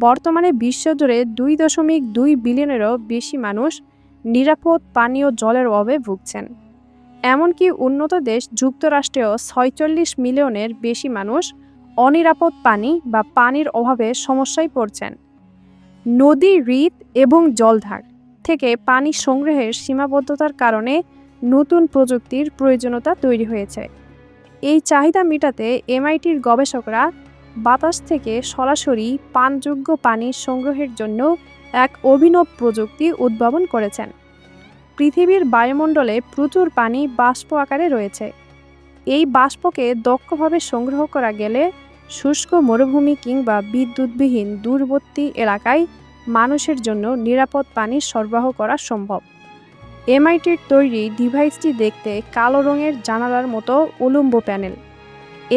বর্তমানে বিশ্বজুড়ে 2.2 বিলিয়নেরও বেশি মানুষ নিরাপদ পানীয় জলের অভাবে ভুগছেন। এমনকি উন্নত দেশ যুক্তরাষ্ট্রেও 46 মিলিয়নের বেশি মানুষ অনিরাপদ পানি বা পানির অভাবে সমস্যায় পড়ছেন। নদী, হ্রদ এবং জলাধার থেকে পানি সংগ্রহের সীমাবদ্ধতার কারণে নতুন প্রযুক্তির প্রয়োজনীয়তা তৈরি হয়েছে। এই চাহিদা মেটাতে MITর গবেষকরা বাতাস থেকে সরাসরি পানযোগ্য পানি সংগ্রহের জন্য এক অভিনব প্রযুক্তি উদ্ভাবন করেছেন। পৃথিবীর বায়ুমণ্ডলে প্রচুর পানি বাষ্প আকারে রয়েছে। এই বাষ্পকে দক্ষভাবে সংগ্রহ করা গেলে শুষ্ক মরুভূমি কিংবা বিদ্যুৎবিহীন দূরবর্তী এলাকায় মানুষের জন্য নিরাপদ পানি সরবরাহ করা সম্ভব। MITর তৈরি ডিভাইসটি দেখতে কালো রঙের জানালার মতো উলম্ব প্যানেল।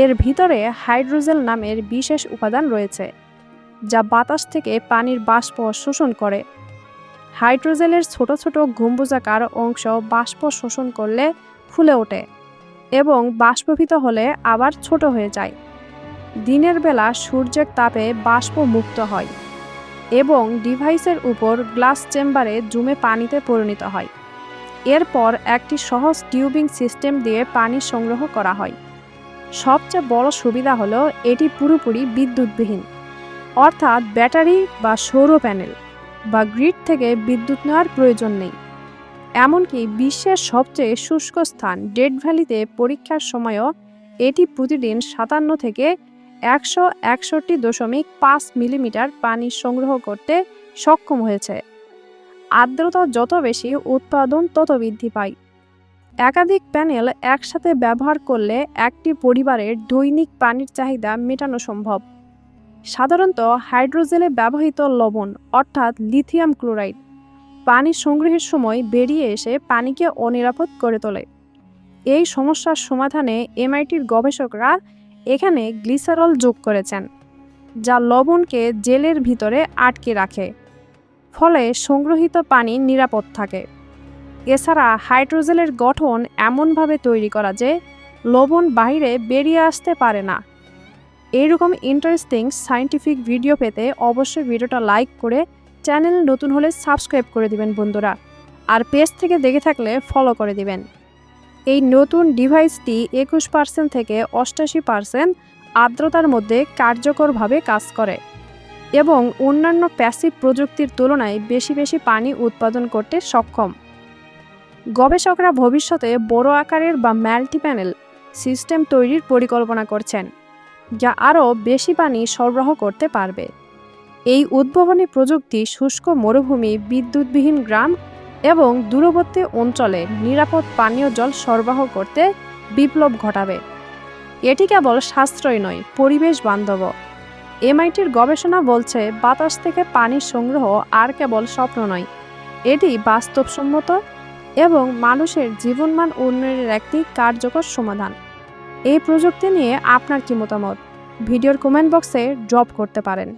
এর ভিতরে হাইড্রোজেল নামের বিশেষ উপাদান রয়েছে, যা বাতাস থেকে পানির বাষ্প শোষণ করে। হাইড্রোজেলের ছোট ছোট গম্বুজাকার অংশ বাষ্প শোষণ করলে ফুলে ওঠে এবং বাষ্পীভূত হলে আবার ছোট হয়ে যায়। দিনের বেলা সূর্যের তাপে বাষ্প মুক্ত হয় এবং ডিভাইসের উপর গ্লাস চেম্বারে জমে পানিতে পরিণত হয়। এরপর একটি সহজ টিউবিং সিস্টেম দিয়ে পানি সংগ্রহ করা হয়। সবচেয়ে বড় সুবিধা হলো এটি পুরোপুরি বিদ্যুৎবিহীন, অর্থাৎ ব্যাটারি বা সৌর প্যানেল বা গ্রিড থেকে বিদ্যুৎ নেওয়ার প্রয়োজন নেই। এমনকি বিশ্বের সবচেয়ে শুষ্ক স্থান ডেথ ভ্যালিতে পরীক্ষার সময়ও এটি প্রতিদিন 57 থেকে 161.5 মিলিমিটার পানি সংগ্রহ করতে সক্ষম হয়েছে। আর্দ্রতা যত বেশি, উৎপাদন তত বৃদ্ধি পায়। একাধিক প্যানেল একসাথে ব্যবহার করলে একটি পরিবারের দৈনিক পানির চাহিদা মেটানো সম্ভব। সাধারণত হাইড্রোজেলে ব্যবহৃত লবণ অর্থাৎ লিথিয়াম ক্লোরাইড পানি সংগ্রহের সময় বেরিয়ে এসে পানিকে অনিরাপদ করে তোলে। এই সমস্যার সমাধানে MITর গবেষকরা এখানে গ্লিসারল যোগ করেছেন, যা লবণকে জেলের ভিতরে আটকে রাখে, ফলে সংগ্রহিত পানি নিরাপদ থাকে। এছাড়া হাইড্রোজেলের গঠন এমনভাবে তৈরি করা যে লবণ বাইরে বেরিয়ে আসতে পারে না। এইরকম ইন্টারেস্টিং সায়েন্টিফিক ভিডিও পেতে অবশ্যই ভিডিওটা লাইক করে চ্যানেল নতুন হলে সাবস্ক্রাইব করে দিবেন বন্ধুরা, আর পেজ থেকে দেখে থাকলে ফলো করে দিবেন। এই নতুন ডিভাইসটি 21% থেকে 88% আর্দ্রতার মধ্যে কার্যকরভাবে কাজ করে এবং অন্যান্য প্যাসিভ প্রযুক্তির তুলনায় বেশি বেশি পানি উৎপাদন করতে সক্ষম। গবেষকরা ভবিষ্যতে বড় আকারের বা মাল্টি প্যানেল সিস্টেম তৈরির পরিকল্পনা করছেন, যা আরও বেশি পানি সরবরাহ করতে পারবে। এই উদ্ভাবনী প্রযুক্তি শুষ্ক মরুভূমি, বিদ্যুৎবিহীন গ্রাম এবং দূরবর্তী অঞ্চলে নিরাপদ পানীয় জল সরবরাহ করতে বিপ্লব ঘটাবে। এটি কেবল সাশ্রয় নয়, পরিবেশ বান্ধব। MITর গবেষণা বলছে বাতাস থেকে পানি সংগ্রহ আর কেবল স্বপ্ন নয়, এটি বাস্তবসম্মত এবং মানুষের জীবনমান উন্নয়নের একটি কার্যকর সমাধান। এই প্রযুক্তি নিয়ে আপনার কি মতামত? ভিডিওর কমেন্ট বক্সে ড্রপ করতে পারেন।